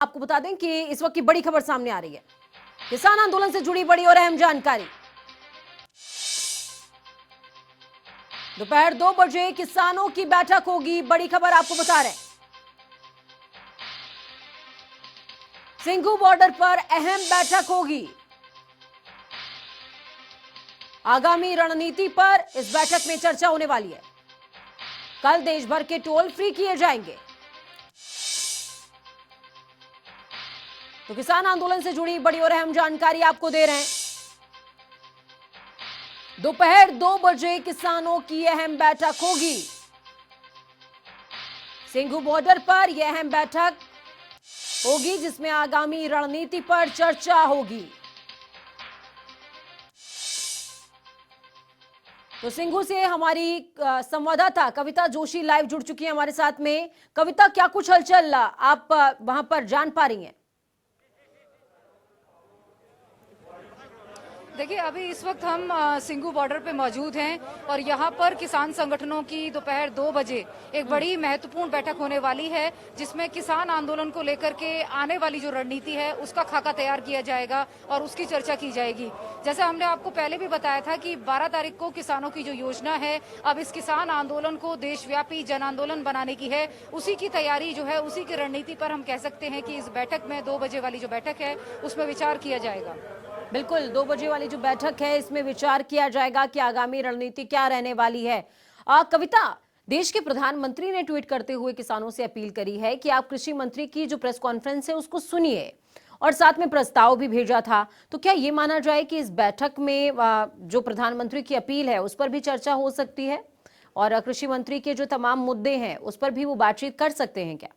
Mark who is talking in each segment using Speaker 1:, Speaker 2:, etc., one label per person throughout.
Speaker 1: आपको बता दें कि इस वक्त की बड़ी खबर सामने आ रही है, किसान आंदोलन से जुड़ी बड़ी और अहम जानकारी। दोपहर 2 बजे किसानों की बैठक होगी, बड़ी खबर आपको बता रहे हैं। सिंघू बॉर्डर पर अहम बैठक होगी। आगामी रणनीति पर इस बैठक में चर्चा होने वाली है। कल देश भर के टोल फ्री किए जाएंगे। तो किसान आंदोलन से जुड़ी बड़ी और अहम जानकारी आपको दे रहे हैं। दोपहर 2 बजे किसानों की अहम बैठक होगी। सिंघू बॉर्डर पर यह अहम बैठक होगी जिसमें आगामी रणनीति पर चर्चा होगी। तो सिंघू से हमारी संवाददाता कविता जोशी लाइव जुड़ चुकी है हमारे साथ में। कविता, क्या कुछ हलचल आप वहां पर जान पा रही हैं?
Speaker 2: देखिए, अभी इस वक्त हम सिंघू बॉर्डर पे मौजूद हैं और यहाँ पर किसान संगठनों की दोपहर 2 बजे एक बड़ी महत्वपूर्ण बैठक होने वाली है, जिसमें किसान आंदोलन को लेकर के आने वाली जो रणनीति है उसका खाका तैयार किया जाएगा और उसकी चर्चा की जाएगी। जैसे हमने आपको पहले भी बताया था कि 12 तारीख को किसानों की जो योजना है, अब इस किसान आंदोलन को देशव्यापी जन आंदोलन बनाने की है। उसी की तैयारी जो है, उसी की रणनीति पर हम कह सकते हैं कि इस बैठक में 2 बजे वाली जो बैठक है उसमें विचार किया जाएगा।
Speaker 1: बिल्कुल, 2 बजे वाली जो बैठक है इसमें विचार किया जाएगा कि आगामी रणनीति क्या रहने वाली है। कविता, देश के प्रधानमंत्री ने ट्वीट करते हुए किसानों से अपील करी है कि आप कृषि मंत्री की जो प्रेस कॉन्फ्रेंस है उसको सुनिए और साथ में प्रस्ताव भी भेजा था। तो क्या ये माना जाए कि इस बैठक में जो प्रधानमंत्री की अपील है उस पर भी चर्चा हो सकती है और कृषि मंत्री के जो तमाम मुद्दे हैं उस पर भी वो बातचीत कर सकते हैं क्या?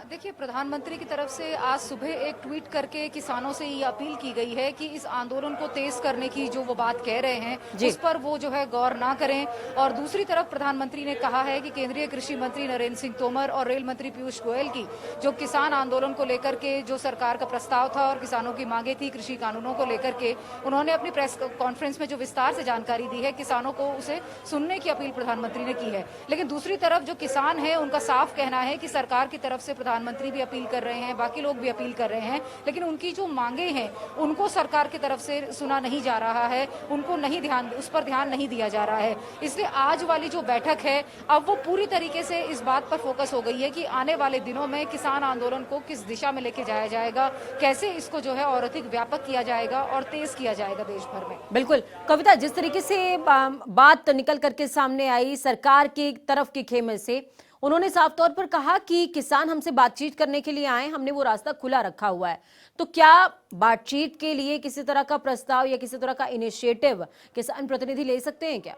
Speaker 2: देखिए, प्रधानमंत्री की तरफ से आज सुबह एक ट्वीट करके किसानों से ये अपील की गई है कि इस आंदोलन को तेज करने की जो वो बात कह रहे हैं उस पर वो जो है गौर ना करें। और दूसरी तरफ प्रधानमंत्री ने कहा है कि केंद्रीय कृषि मंत्री नरेंद्र सिंह तोमर और रेल मंत्री पीयूष गोयल की जो किसान आंदोलन को लेकर के जो सरकार का प्रस्ताव था और किसानों की मांगे थी कृषि कानूनों को लेकर के, उन्होंने अपनी प्रेस कॉन्फ्रेंस में जो विस्तार से जानकारी दी है, किसानों को उसे सुनने की अपील प्रधानमंत्री ने की है। लेकिन दूसरी तरफ जो किसान है उनका साफ कहना है कि सरकार की तरफ से प्रधानमंत्री भी अपील कर रहे हैं, बाकी लोग भी अपील कर रहे हैं, लेकिन उनकी जो मांगे हैं उनको सरकार की तरफ से सुना नहीं जा रहा है, उनको नहीं उस पर ध्यान नहीं दिया जा रहा है। इसलिए आज वाली जो बैठक है अब वो पूरी तरीके से इस बात पर फोकस हो गई है कि आने वाले दिनों में किसान आंदोलन को किस दिशा में लेके जाया जाएगा, कैसे इसको जो है और अधिक व्यापक किया जाएगा और तेज किया जाएगा देश भर में।
Speaker 1: बिल्कुल कविता, जिस तरीके से बात निकल करके सामने आई सरकार की तरफ के खेमे से, उन्होंने साफ तौर पर कहा कि किसान हमसे बातचीत करने के लिए आए, हमने वो रास्ता खुला रखा हुआ है। तो क्या बातचीत के लिए किसी तरह का प्रस्ताव या किसी तरह का इनिशिएटिव किसान प्रतिनिधि ले सकते हैं क्या?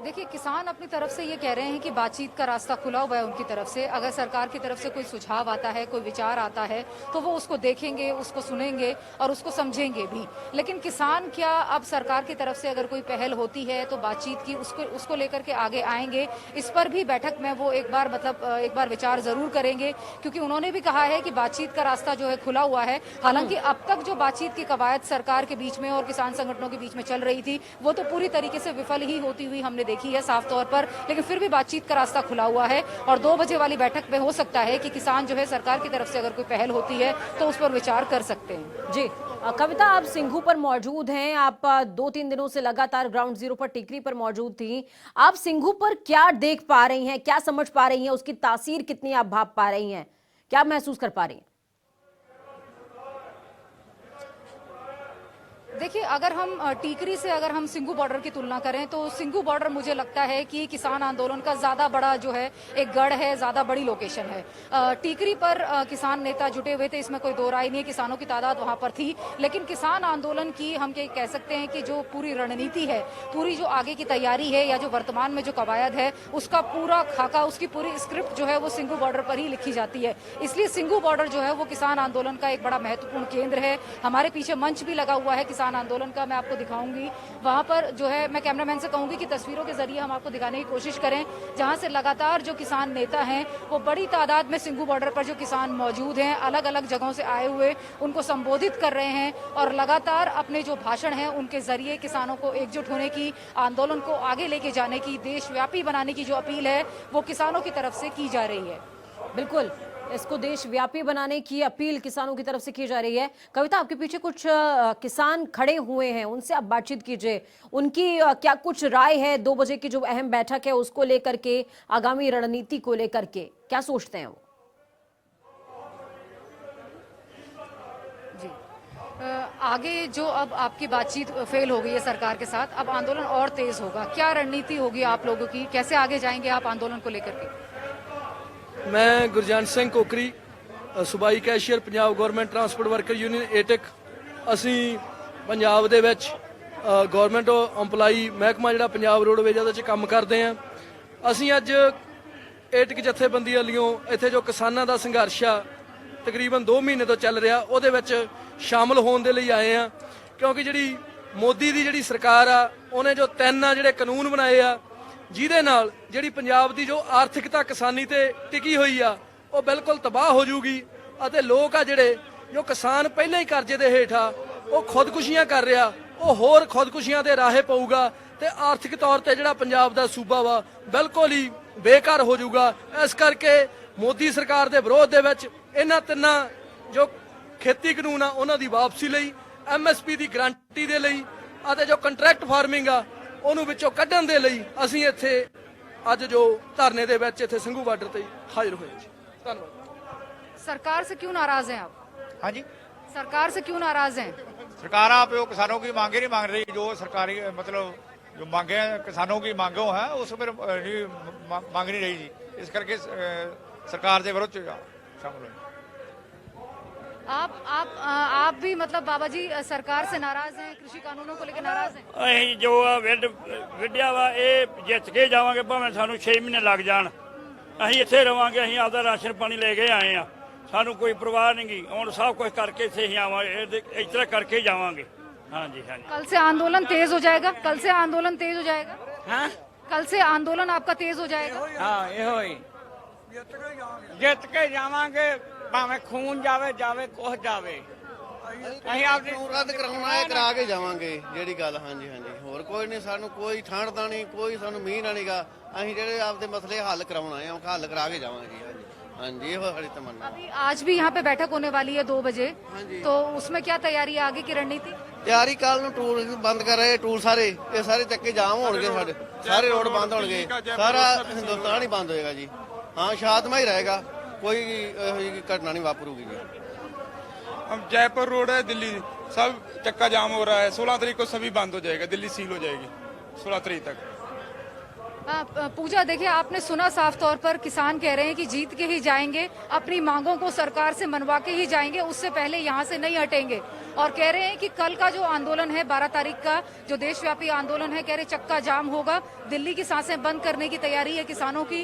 Speaker 2: देखिए, किसान अपनी तरफ से ये कह रहे हैं कि बातचीत का रास्ता खुला हुआ है उनकी तरफ से। अगर सरकार की तरफ से कोई सुझाव आता है, कोई विचार आता है, तो वो उसको देखेंगे, उसको सुनेंगे और उसको समझेंगे भी। लेकिन किसान क्या अब सरकार की तरफ से अगर कोई पहल होती है तो बातचीत की उसको लेकर के आगे आएंगे, इस पर भी बैठक में वो एक बार विचार जरूर करेंगे, क्योंकि उन्होंने भी कहा है कि बातचीत का रास्ता जो है खुला हुआ है। हालांकि अब तक जो बातचीत की कवायद सरकार के बीच में और किसान संगठनों के बीच में चल रही थी वो तो पूरी तरीके से विफल ही होती हुई हमने देखी है साफ तौर पर, लेकिन फिर भी बातचीत का रास्ता खुला हुआ है और 2 बजे वाली बैठक में हो सकता है कि किसान जो है सरकार की तरफ से अगर कोई पहल होती है तो उस पर विचार कर सकते हैं।
Speaker 1: जी कविता, आप सिंघू पर मौजूद हैं, आप 2-3 दिनों से लगातार ग्राउंड जीरो पर टिकरी पर मौजूद थी। आप सिंघू पर क्या देख पा रही हैं, क्या समझ पा रही हैं, उसकी तासीर कितनी आप भाप पा रही हैं, क्या महसूस कर पा रही हैं?
Speaker 2: देखिए, अगर हम टीकरी से अगर हम सिंघू बॉर्डर की तुलना करें तो सिंघू बॉर्डर मुझे लगता है कि किसान आंदोलन का ज्यादा बड़ा जो है एक गढ़ है, ज्यादा बड़ी लोकेशन है। टीकरी पर किसान नेता जुटे हुए थे, इसमें कोई दो राय नहीं है, किसानों की तादाद वहां पर थी। लेकिन किसान आंदोलन की हम कह सकते हैं कि जो पूरी रणनीति है, पूरी जो आगे की तैयारी है या जो वर्तमान में जो कवायद है, उसका पूरा खाका, उसकी पूरी स्क्रिप्ट जो है वो सिंघू बॉर्डर पर ही लिखी जाती है। इसलिए सिंघू बॉर्डर जो है वो किसान आंदोलन का एक बड़ा महत्वपूर्ण केंद्र है। हमारे पीछे मंच भी लगा हुआ है किसान किसान आंदोलन का मैं आपको दिखाऊंगी। वहां पर जो है मैं कैमरामैन से कहूंगी कि तस्वीरों के जरिए हम आपको दिखाने की कोशिश करें, जहां से लगातार जो किसान नेता हैं वो बड़ी तादाद में सिंघू बॉर्डर पर जो किसान मौजूद हैं अलग अलग जगहों से आए हुए उनको संबोधित कर रहे हैं और लगातार अपने जो भाषण हैं उनके जरिए किसानों को एकजुट होने की, आंदोलन को आगे लेके जाने की, देशव्यापी बनाने की जो अपील है वो किसानों की तरफ से की जा रही है।
Speaker 1: बिल्कुल, इसको देशव्यापी बनाने की अपील किसानों की तरफ से की जा रही है। कविता, आपके पीछे कुछ किसान खड़े हुए हैं, उनसे आप बातचीत कीजिए। उनकी क्या कुछ राय है 2 बजे की जो अहम बैठक है उसको लेकर के, आगामी रणनीति को लेकर के, क्या सोचते हैं वो?
Speaker 2: जी, आगे जो अब आपकी बातचीत फेल हो गई है सरकार के साथ, अब आंदोलन और तेज होगा। क्या रणनीति होगी आप लोगों की, कैसे आगे जाएंगे आप आंदोलन को लेकर के?
Speaker 3: मैं गुरजंट ਸਿੰਘ ਕੋਕਰੀ ਸੂਬਾਈ cashier Punjab government transport worker union AITUC ਅਸੀਂ ਪੰਜਾਬ ਦੇ ਵਿੱਚ ਗਵਰਨਮੈਂਟ EMPLOYE ਮਹਿਕਮਾ ਜਿਹੜਾ ਪੰਜਾਬ ਰੋਡਵੇਜ਼ ਉਹਦੇ 'ਚ ਕੰਮ ਕਰਦੇ ਆਂ। ਅਸੀਂ ਅੱਜ ਏਟਕ ਜਥੇਬੰਦੀ ਵੱਲੋਂ ਇੱਥੇ ਜੋ ਕਿਸਾਨਾਂ ਦਾ ਸੰਘਰਸ਼ ਆ ਤਕਰੀਬਨ 2 ਮਹੀਨੇ ਤੋਂ ਚੱਲ ਰਿਹਾ ਉਹਦੇ ਵਿੱਚ ਸ਼ਾਮਲ ਹੋਣ ਦੇ ਲਈ ਆਏ ਆ, ਕਿਉਂਕਿ ਜਿਹੜੀ ਮੋਦੀ ਦੀ ਜਿਹੜੀ ਸਰਕਾਰ ਆ ਉਹਨੇ ਜੋ 3 ਆ ਜਿਹੜੇ ਕਾਨੂੰਨ ਬਣਾਏ ਆ ਜਿਹਦੇ ਨਾਲ ਜਿਹੜੀ ਪੰਜਾਬ ਦੀ ਜੋ ਆਰਥਿਕਤਾ ਕਿਸਾਨੀ ਤੇ ਟਿਕੀ ਹੋਈ ਆ ਉਹ ਬਿਲਕੁਲ ਤਬਾਹ ਹੋ ਜੂਗੀ ਅਤੇ ਲੋਕ ਆ ਜਿਹੜੇ ਜੋ ਕਿਸਾਨ ਪਹਿਲਾਂ ਹੀ ਕਰਜ਼ੇ ਦੇ ਹੇਠ ਆ ਉਹ ਖੁਦਕੁਸ਼ੀਆਂ ਕਰ ਰਿਹਾ, ਉਹ ਹੋਰ ਖੁਦਕੁਸ਼ੀਆਂ ਦੇ ਰਾਹੇ ਪਊਗਾ ਤੇ ਆਰਥਿਕ ਤੌਰ ਤੇ ਜਿਹੜਾ ਪੰਜਾਬ ਦਾ ਸੂਬਾ ਵਾ ਬਿਲਕੁਲ ਹੀ ਬੇਕਾਰ ਹੋ ਜਾਊਗਾ। ਇਸ ਕਰਕੇ ਮੋਦੀ ਸਰਕਾਰ ਦੇ ਵਿਰੋਧ ਦੇ ਵਿੱਚ ਇਹਨਾਂ 3 ਜੋ ਖੇਤੀ ਕਾਨੂੰਨ ਆ ਉਹਨਾਂ ਦੀ ਵਾਪਸੀ ਲਈ, MSP ਦੀ ਗਰੰਟੀ ਦੇ ਲਈ ਅਤੇ ਜੋ ਕੰਟਰੈਕਟ ਫਾਰਮਿੰਗ ਆ ਉਹਨੂੰ ਵਿੱਚੋਂ ਕੱਢਣ ਦੇ ਲਈ ਅਸੀਂ ਇੱਥੇ ਅੱਜ ਜੋ ਧਰਨੇ ਦੇ ਵਿੱਚ ਇੱਥੇ ਸਿੰਘੂ ਬਾਰਡਰ ਤੇ ਹਾਜ਼ਰ ਹੋਏ ਜੀ। ਧੰਨਵਾਦ।
Speaker 2: सरकार से क्यों नाराज हैं आप?
Speaker 4: हाँ जी,
Speaker 2: सरकार से क्यों नाराज हैं?
Speaker 4: सरकार आप जो किसानों की मांगे नहीं मांग रही, जो सरकारी मतलब जो मांगे हैं किसानों की मांगों है उस पर नहीं मांग नहीं रही जी, इस करके सरकार के विरोध शामिल हुए।
Speaker 2: आप भी मतलब बाबा जी सरकार से नाराज हैं, कृषि कानूनों को लेकर नाराज हैं?
Speaker 5: ਅਸੀਂ ਜੋ ਵਿੱਢਿਆ ਵਾ ਇਹ ਜਿੱਤ ਕੇ ਜਾਵਾਂਗੇ, ਭਾਵੇਂ ਸਾਨੂੰ 6 ਮਹੀਨੇ ਲੱਗ ਜਾਣ। ਅਸੀਂ ਇੱਥੇ ਰਵਾਂਗੇ, ਅਸੀਂ ਆਪਦਾ ਰਾਸ਼ਨ ਪਾਣੀ ਲੈ ਕੇ ਆਏ ਆ, ਸਾਨੂੰ ਕੋਈ ਪਰਵਾਹ ਨਹੀਂ ਗੀ। ਹੁਣ ਸਭ ਕੁਝ ਕਰਕੇ ਇੱਥੇ ਹੀ ਆਵਾਂਗੇ, ਇਸ ਤਰ੍ਹਾਂ ਕਰਕੇ ਹੀ ਜਾਵਾਂਗੇ। ਹਾਂਜੀ ਹਾਂਜੀ।
Speaker 2: कल से आंदोलन तेज हो जाएगा, कल से आंदोलन तेज हो जाएगा।
Speaker 5: ਹਾਂ
Speaker 2: कल से आंदोलन आपका तेज हो जाएगा।
Speaker 5: ਹਾਂ ਇਹੋ ਹੀ ਜਿੱਤ ਕੇ ਜਾਵਾਂਗੇ, ਭਾਵੇਂ ਖੂਨ ਜਾਵੇ ਜਾਵੇ ਕੁਛ ਜਾਵੇ। ਅਸੀਂ ਆਪਦੀ
Speaker 6: ਨੂੰ ਰੱਦ ਕਰਾਉਣਾ ਹੈ, ਕਰਾ ਕੇ ਜਾਵਾਂਗੇ ਜਿਹੜੀ ਗੱਲ। ਹਾਂਜੀ ਹਾਂਜੀ, ਹੋਰ ਕੋਈ ਨਹੀਂ, ਸਾਨੂੰ ਕੋਈ ਠਾਣਦਾ ਨਹੀਂ, ਕੋਈ ਸਾਨੂੰ ਮੀਂਹ ਨਾ ਨਹੀਂਗਾ। ਅਸੀਂ ਜਿਹੜੇ ਆਪਦੇ ਮਸਲੇ ਹੱਲ ਕਰਾਉਣਾ ਹੈ, ਹੱਲ ਕਰਾ ਕੇ ਜਾਵਾਂਗੇ ਜੀ। ਹਾਂਜੀ ਹਾਂਜੀ, ਇਹੋ ਸਾਡੀ ਤਮੰਨਾ।
Speaker 2: अभी आज भी यहाँ पे बैठक होने वाली है 2 बजे, तो उसमें क्या तैयारी है, आगे की रणनीति?
Speaker 6: ਤਿਆਰੀ ਕੱਲ ਨੂੰ ਟੂਲ ਬੰਦ ਕਰ ਰਹੇ, ਟੂਲ ਸਾਰੇ ਇਹ ਸਾਰੇ ਚੱਕੇ ਜਾਮ ਹੋਣਗੇ, ਸਾਡੇ ਸਾਰੇ ਰੋਡ ਬੰਦ ਹੋਣਗੇ, ਸਾਰਾ ਹਿੰਦੁਸਤਾਨ ਹੀ ਬੰਦ ਹੋਏਗਾ ਜੀ। ਹਾਂ, ਸ਼ਾਂਤਮਈ ਰਹੇਗਾ, ਕੋਈ ਇਹੋ ਜਿਹੀ ਘਟਨਾ ਨਹੀਂ ਵਾਪਰੂਗੀ ਜੀ।
Speaker 7: अब जयपुर रोड है, दिल्ली सब चक्का जाम हो रहा है। 16 तारीख को सभी बंद हो जाएगा, दिल्ली सील हो जाएगी 16 तारीख तक।
Speaker 2: पूजा, देखिए आपने सुना, साफ तौर पर किसान कह रहे हैं कि जीत के ही जाएंगे, अपनी मांगों को सरकार से मनवा के ही जाएंगे, उससे पहले यहाँ से नहीं हटेंगे। और कह रहे हैं कि कल का जो आंदोलन है 12 तारीख का, जो देशव्यापी आंदोलन है, कह रहे चक्का जाम होगा, दिल्ली की सांसें बंद करने की तैयारी है किसानों की।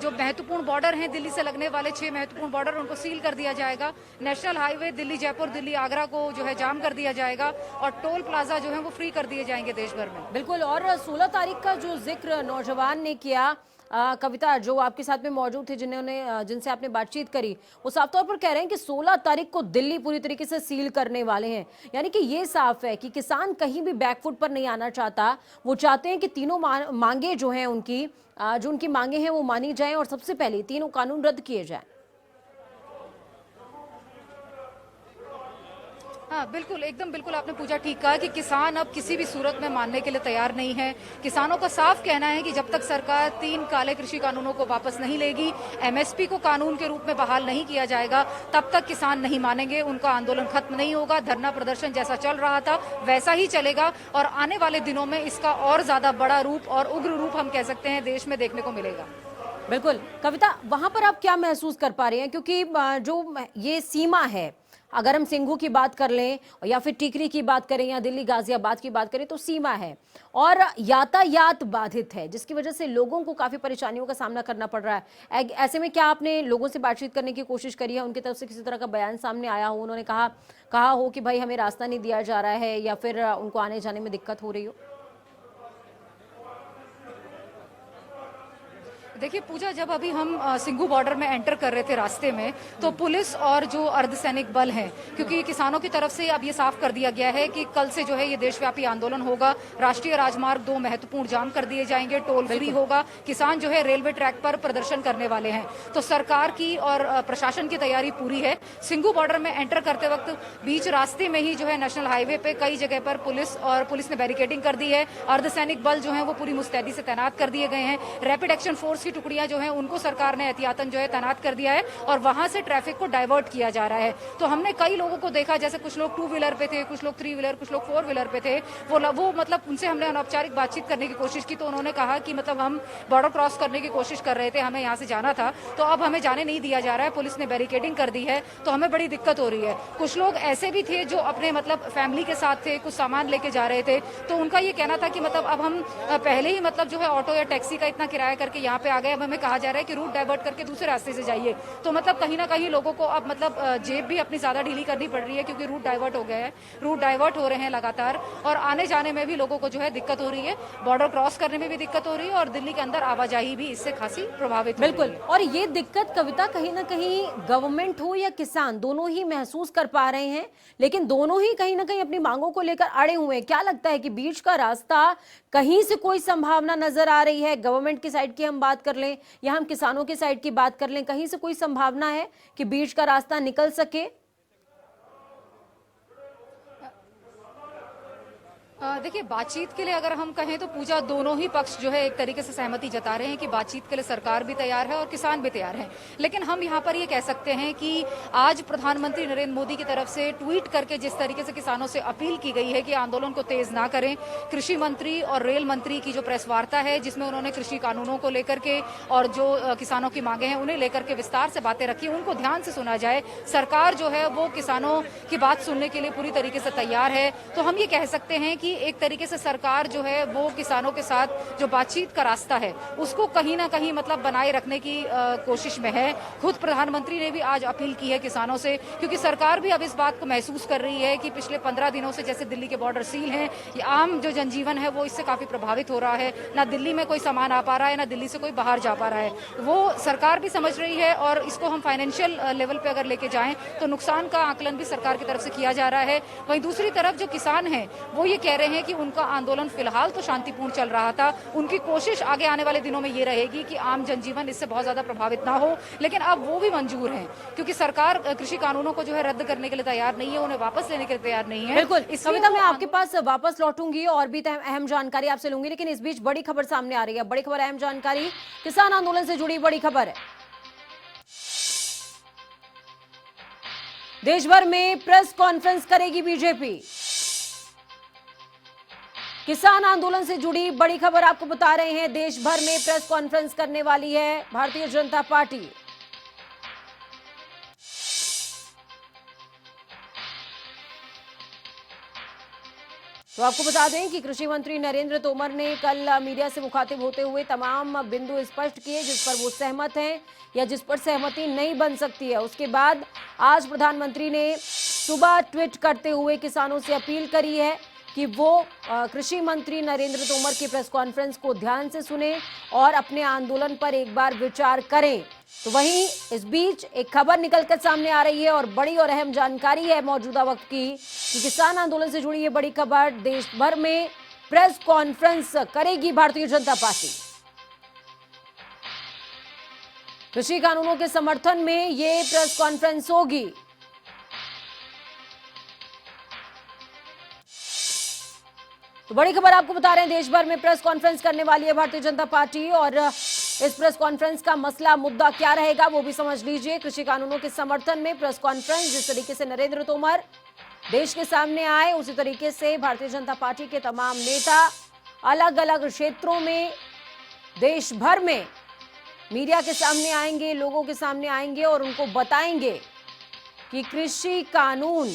Speaker 2: जो महत्वपूर्ण बॉर्डर हैं दिल्ली से लगने वाले 6 महत्वपूर्ण बॉर्डर, उनको सील कर दिया जाएगा। नेशनल हाईवे दिल्ली जयपुर दिल्ली आगरा को जो है जाम कर दिया जाएगा और टोल प्लाजा जो है वो फ्री कर दिए जाएंगे देश भर में।
Speaker 1: बिल्कुल, और 16 तारीख का जो जिक्र नौजवान ने किया, कविता जो आपके साथ में मौजूद थे, जिनसे आपने बातचीत करी, वो साफ तौर पर कह रहे हैं कि 16 तारीख को दिल्ली पूरी तरीके से सील करने वाले हैं। यानी कि ये साफ है कि किसान कहीं भी बैकफुट पर नहीं आना चाहता। वो चाहते हैं कि तीनों मांगे जो हैं उनकी, जो उनकी मांगे हैं वो मानी जाएं और सबसे पहले तीनों कानून रद्द किए जाएं।
Speaker 2: हाँ बिल्कुल, एकदम बिल्कुल आपने पूछा ठीक कहा कि किसान अब किसी भी सूरत में मानने के लिए तैयार नहीं है। किसानों का साफ कहना है कि जब तक सरकार 3 काले कृषि कानूनों को वापस नहीं लेगी, MSP को कानून के रूप में बहाल नहीं किया जाएगा, तब तक किसान नहीं मानेंगे, उनका आंदोलन खत्म नहीं होगा। धरना प्रदर्शन जैसा चल रहा था वैसा ही चलेगा और आने वाले दिनों में इसका और ज्यादा बड़ा रूप और उग्र रूप हम कह सकते हैं देश में देखने को मिलेगा।
Speaker 1: बिल्कुल, कविता, वहां पर आप क्या महसूस कर पा रहे हैं, क्योंकि जो ये सीमा है अगर हम सिंघू की बात कर लें या फिर टिकरी की बात करें या दिल्ली गाजियाबाद की बात करें तो सीमा है और यातायात बाधित है, जिसकी वजह से लोगों को काफी परेशानियों का सामना करना पड़ रहा है। ऐसे में क्या आपने लोगों से बातचीत करने की कोशिश करी है, उनकी तरफ से किसी तरह का बयान सामने आया हो, उन्होंने कहा हो कि भाई हमें रास्ता नहीं दिया जा रहा है या फिर उनको आने जाने में दिक्कत हो रही हो?
Speaker 2: देखिए पूजा, जब अभी हम सिंघू बॉर्डर में एंटर कर रहे थे रास्ते में, तो पुलिस और जो अर्धसैनिक बल हैं, क्योंकि किसानों की तरफ से अब ये साफ कर दिया गया है कि कल से जो है ये देशव्यापी आंदोलन होगा, राष्ट्रीय राजमार्ग 2 महत्वपूर्ण जाम कर दिए जाएंगे, टोल फ्री होगा, किसान जो है रेलवे ट्रैक पर प्रदर्शन करने वाले हैं। तो सरकार की और प्रशासन की तैयारी पूरी है। सिंघू बॉर्डर में एंटर करते वक्त बीच रास्ते में ही जो है नेशनल हाईवे पे कई जगह पर पुलिस ने बैरिकेडिंग कर दी है। अर्धसैनिक बल जो है वो पूरी मुस्तैदी से तैनात कर दिए गए हैं। रैपिड एक्शन फोर्स टुकड़ियां जो हैं उनको सरकार ने एहतियातन जो है तैनात कर दिया है और वहां से ट्रैफिक को डाइवर्ट किया जा रहा है। तो हमने कई लोगों को देखा, जैसे कुछ लोग 2 व्हीलर पे थे, कुछ लोग 3 व्हीलर, कुछ लोग 4 व्हीलर पे थे। वो मतलब उनसे हमने अनौपचारिक बातचीत करने की कोशिश की, तो उन्होंने कहा कि मतलब हम बॉर्डर क्रॉस करने की कोशिश कर रहे थे, हमें यहाँ से जाना था, तो अब हमें जाने नहीं दिया जा रहा है, पुलिस ने बैरिकेडिंग कर दी है, तो हमें बड़ी दिक्कत हो रही है। कुछ लोग ऐसे भी थे जो अपने मतलब फैमिली के साथ थे, कुछ सामान लेके जा रहे थे, तो उनका ये कहना था कि मतलब अब हम पहले ही मतलब जो है ऑटो या टैक्सी का इतना किराया करके यहाँ पे आ गए, अब हमें कहा जा रहा है कि रूट डाइवर्ट करके दूसरे रास्ते से जाइए। तो मतलब कहीं ना कहीं लोगों को अब मतलब जेब भी अपनी ज्यादा ढीली करनी पड़ रही है, क्योंकि रूट डाइवर्ट हो गया है, रूट डाइवर्ट हो रहे हैं लगातार, और आने जाने में भी लोगों को जो है दिक्कत हो रही है, बॉर्डर क्रॉस करने में भी दिक्कत हो रही है और दिल्ली के अंदर आवाजाही भी इससे खासी प्रभावित हो रही है।
Speaker 1: बिल्कुल, और ये दिक्कत कविता कहीं ना कहीं गवर्नमेंट हो या किसान, दोनों ही महसूस कर पा रहे हैं, लेकिन दोनों ही कहीं ना कहीं अपनी मांगों को लेकर अड़े हुए हैं। क्या लगता है कि बीच का रास्ता कहीं से कोई संभावना नजर आ रही है? गवर्नमेंट की साइड की हम बात कर लें या हम किसानों की साइड की बात कर लें, कहीं से कोई संभावना है कि बीच का रास्ता निकल सके?
Speaker 2: देखिए, बातचीत के लिए अगर हम कहें तो पूजा, दोनों ही पक्ष जो है एक तरीके से सहमति जता रहे हैं कि बातचीत के लिए सरकार भी तैयार है और किसान भी तैयार हैं। लेकिन हम यहाँ पर ये कह सकते हैं कि आज प्रधानमंत्री नरेंद्र मोदी की तरफ से ट्वीट करके जिस तरीके से किसानों से अपील की गई है कि आंदोलन को तेज ना करें, कृषि मंत्री और रेल मंत्री की जो प्रेस वार्ता है जिसमें उन्होंने कृषि कानूनों को लेकर के और जो किसानों की मांगे हैं उन्हें लेकर के विस्तार से बातें रखी, उनको ध्यान से सुना जाए। सरकार जो है वो किसानों की बात सुनने के लिए पूरी तरीके से तैयार है। तो हम ये कह सकते हैं कि एक तरीके से सरकार जो है वो किसानों के साथ जो बातचीत का रास्ता है उसको कहीं ना कहीं मतलब बनाए रखने की कोशिश में है। खुद प्रधानमंत्री ने भी आज अपील की है किसानों से, क्योंकि सरकार भी अब इस बात को महसूस कर रही है कि पिछले 15 दिनों से जैसे दिल्ली के बॉर्डर सील हैं, ये आम जो जनजीवन है वो इससे काफी प्रभावित हो रहा है। ना दिल्ली में कोई सामान आ पा रहा है, ना दिल्ली से कोई बाहर जा पा रहा है। वो सरकार भी समझ रही है और इसको हम फाइनेंशियल लेवल पे अगर लेके जाएं तो नुकसान का आकलन भी सरकार की तरफ से किया जा रहा है। वहीं दूसरी तरफ जो किसान हैं वो ये कह रहे हैं कि उनका आंदोलन फिलहाल तो शांतिपूर्ण चल रहा था, उनकी कोशिश आगे आने वाले दिनों में ये रहेगी कि आम जनजीवन इससे बहुत ज्यादा प्रभावित ना हो। लेकिन अब वो भी मंजूर हैं, क्योंकि सरकार कृषि कानूनों को जो है रद्द करने के लिए तैयार नहीं है, उन्हें वापस लेने के लिए तैयार नहीं है।
Speaker 1: बिल्कुल कविता, मैं आपके पास वापस लौटूंगी और भी अहम जानकारी आपसे लूंगी, लेकिन इस बीच बड़ी खबर सामने आ रही है। बड़ी खबर, अहम जानकारी, किसान आंदोलन से जुड़ी बड़ी खबर है। देश भर में प्रेस कॉन्फ्रेंस करेगी बीजेपी। किसान आंदोलन से जुड़ी बड़ी खबर आपको बता रहे हैं। देश भर में प्रेस कॉन्फ्रेंस करने वाली है भारतीय जनता पार्टी। तो आपको बता दें कि कृषि मंत्री नरेंद्र तोमर ने कल मीडिया से मुखातिब होते हुए तमाम बिंदु स्पष्ट किए जिस पर वो सहमत हैं या जिस पर सहमति नहीं बन सकती है। उसके बाद आज प्रधानमंत्री ने सुबह ट्वीट करते हुए किसानों से अपील करी है कि वो कृषि मंत्री नरेंद्र तोमर की प्रेस कॉन्फ्रेंस को ध्यान से सुने और अपने आंदोलन पर एक बार विचार करें। तो वहीं इस बीच एक खबर निकलकर सामने आ रही है और बड़ी और अहम जानकारी है मौजूदा वक्त की कि किसान आंदोलन से जुड़ी ये बड़ी खबर, देश भर में प्रेस कॉन्फ्रेंस करेगी भारतीय जनता पार्टी। कृषि कानूनों के समर्थन में ये प्रेस कॉन्फ्रेंस होगी। तो बड़ी खबर आपको बता रहे हैं, देश भर में प्रेस कॉन्फ्रेंस करने वाली है भारतीय जनता पार्टी और इस प्रेस कॉन्फ्रेंस का मसला मुद्दा क्या रहेगा वो भी समझ लीजिए। कृषि कानूनों के समर्थन में प्रेस कॉन्फ्रेंस, जिस तरीके से नरेंद्र तोमर देश के सामने आए उसी तरीके से भारतीय जनता पार्टी के तमाम नेता अलग अलग क्षेत्रों में देश भर में मीडिया के सामने आएंगे, लोगों के सामने आएंगे और उनको बताएंगे कि कृषि कानून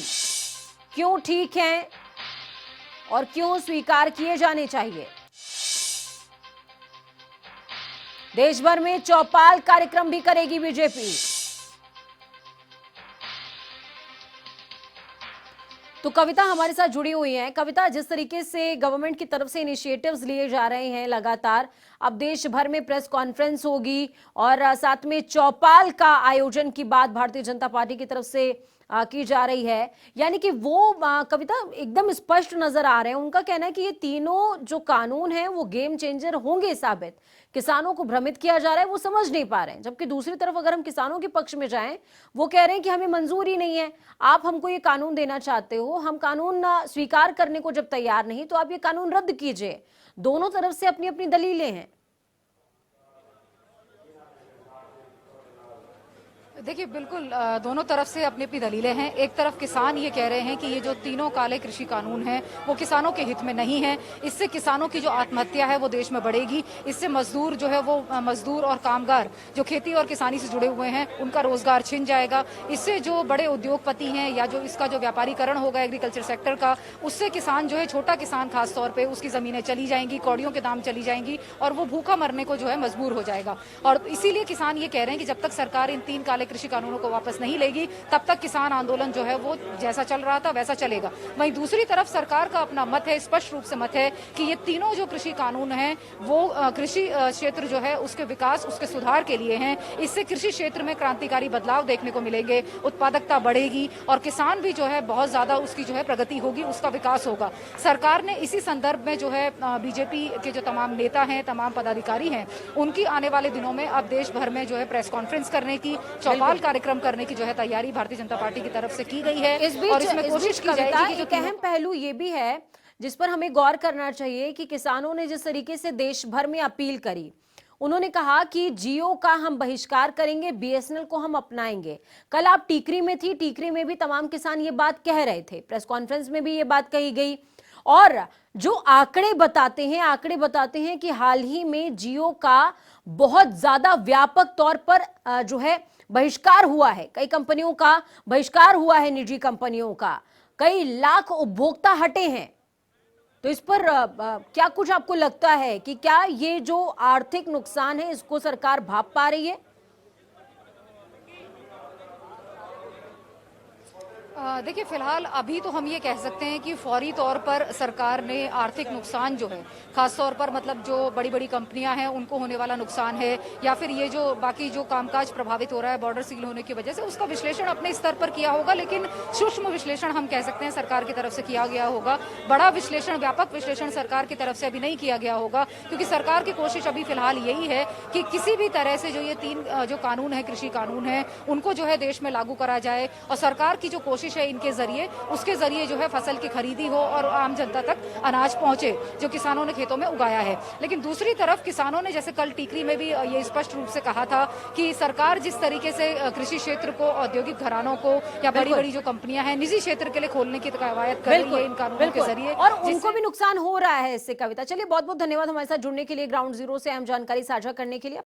Speaker 1: क्यों ठीक हैं और क्यों स्वीकार किए जाने चाहिए। देश भर में चौपाल कार्यक्रम भी करेगी बीजेपी। तो कविता हमारे साथ जुड़ी हुई हैं। कविता, जिस तरीके से गवर्नमेंट की तरफ से इनिशिएटिव्स लिए जा रहे हैं लगातार, अब देश भर में प्रेस कॉन्फ्रेंस होगी और साथ में चौपाल का आयोजन की बात भारतीय जनता पार्टी की तरफ से की जा रही है, यानी कि वो कविता एकदम स्पष्ट नजर आ रहे हैं। उनका कहना है कि ये तीनों जो कानून हैं वो गेम चेंजर होंगे साबित। किसानों को भ्रमित किया जा रहा है, वो समझ नहीं पा रहे हैं। जबकि दूसरी तरफ अगर हम किसानों के पक्ष में जाएं, वो कह रहे हैं कि हमें मंजूर ही नहीं है, आप हमको ये कानून देना चाहते हो, हम कानून स्वीकार करने को जब तैयार नहीं तो आप ये कानून रद्द कीजिए। दोनों तरफ से अपनी अपनी दलीलें हैं।
Speaker 2: देखिए, बिल्कुल दोनों तरफ से अपनी अपनी दलीलें हैं। एक तरफ किसान ये कह रहे हैं कि ये जो तीनों काले कृषि कानून हैं वो किसानों के हित में नहीं है। इससे किसानों की जो आत्महत्या है वो देश में बढ़ेगी। इससे मजदूर जो है वो मजदूर और कामगार जो खेती और किसानी से जुड़े हुए हैं उनका रोजगार छिन जाएगा। इससे जो बड़े उद्योगपति हैं या जो इसका जो व्यापारीकरण होगा एग्रीकल्चर सेक्टर का, उससे किसान जो है, छोटा किसान खास तौर पर, उसकी जमीनें चली जाएंगी, कौड़ियों के दाम चली जाएंगी और वो भूखा मरने को जो है मजबूर हो जाएगा। और इसीलिए किसान ये कह रहे हैं कि जब तक सरकार इन तीन काले कृषि कानूनों को वापस नहीं लेगी तब तक किसान आंदोलन जो है वो जैसा चल रहा था वैसा चलेगा। वहीं दूसरी तरफ सरकार का अपना मत है, स्पष्ट रूप से मत है कि ये तीनों जो कृषि कानून हैं वो कृषि क्षेत्र जो है उसके विकास, उसके सुधार के लिए हैं। इससे कृषि क्षेत्र में क्रांतिकारी बदलाव देखने को मिलेंगे, उत्पादकता बढ़ेगी और किसान भी जो है बहुत ज्यादा उसकी जो है प्रगति होगी, उसका विकास होगा। सरकार ने इसी संदर्भ में जो है बीजेपी के जो तमाम नेता हैं, तमाम पदाधिकारी हैं, उनकी आने वाले दिनों में अब देश भर में जो है प्रेस कॉन्फ्रेंस करने की, चौपाल कार्यक्रम करने की जो है तैयारी भारतीय जनता पार्टी की तरफ से की गई है। और इसमें कोशिश की जाएगी कि
Speaker 1: एक अहम पहलू ये भी है जिस पर हमें गौर करना चाहिए कि किसानों ने जिस तरीके से देश भर में अपील करी, उन्होंने कहा कि जियो का हम बहिष्कार करेंगे, बीएसएनएल को हम अपनाएंगे। कल आप टीकरी में थी, टीकरी में भी तमाम किसान ये बात कह रहे थे, प्रेस कॉन्फ्रेंस में भी ये बात कही गई। और जो आंकड़े बताते हैं कि हाल ही में जियो का बहुत ज्यादा व्यापक तौर पर जो है बहिष्कार हुआ है, कई कंपनियों का बहिष्कार हुआ है, निजी कंपनियों का, कई लाख उपभोक्ता हटे हैं। तो इस पर क्या कुछ आपको लगता है कि क्या ये जो आर्थिक नुकसान है इसको सरकार भाप पा रही है?
Speaker 2: देखिए, फिलहाल अभी तो हम ये कह सकते हैं कि फौरी तौर पर सरकार ने आर्थिक नुकसान जो है, खास तौर पर मतलब जो बड़ी बड़ी कंपनियां हैं उनको होने वाला नुकसान है या फिर ये जो बाकी जो कामकाज प्रभावित हो रहा है बॉर्डर सील होने की वजह से, उसका विश्लेषण अपने स्तर पर किया होगा। लेकिन सूक्ष्म विश्लेषण हम कह सकते हैं सरकार की तरफ से किया गया होगा। बड़ा विश्लेषण, व्यापक विश्लेषण सरकार की तरफ से अभी नहीं किया गया होगा, क्योंकि सरकार की कोशिश अभी फिलहाल यही है कि किसी भी तरह से जो ये तीन जो कानून है, कृषि कानून है, उनको जो है देश में लागू करा जाए। और सरकार की जो कोशिश है इनके जरिए, उसके जरिए जो है फसल की खरीदी हो और आम जनता तक अनाज पहुंचे जो किसानों ने खेतों में उगाया है। लेकिन दूसरी तरफ किसानों ने, जैसे कल टीकरी में भी ये स्पष्ट रूप से कहा था कि सरकार जिस तरीके से कृषि क्षेत्र को, औद्योगिक घरानों को या बड़ी बड़ी जो कंपनियां हैं निजी क्षेत्र के लिए खोलने की कवायद कर रही है इन कानूनों के जरिए,
Speaker 1: और उनको भी नुकसान हो रहा है इससे। कविता, चलिए बहुत बहुत धन्यवाद हमारे साथ जुड़ने के लिए, ग्राउंड जीरो से अहम जानकारी साझा करने के लिए।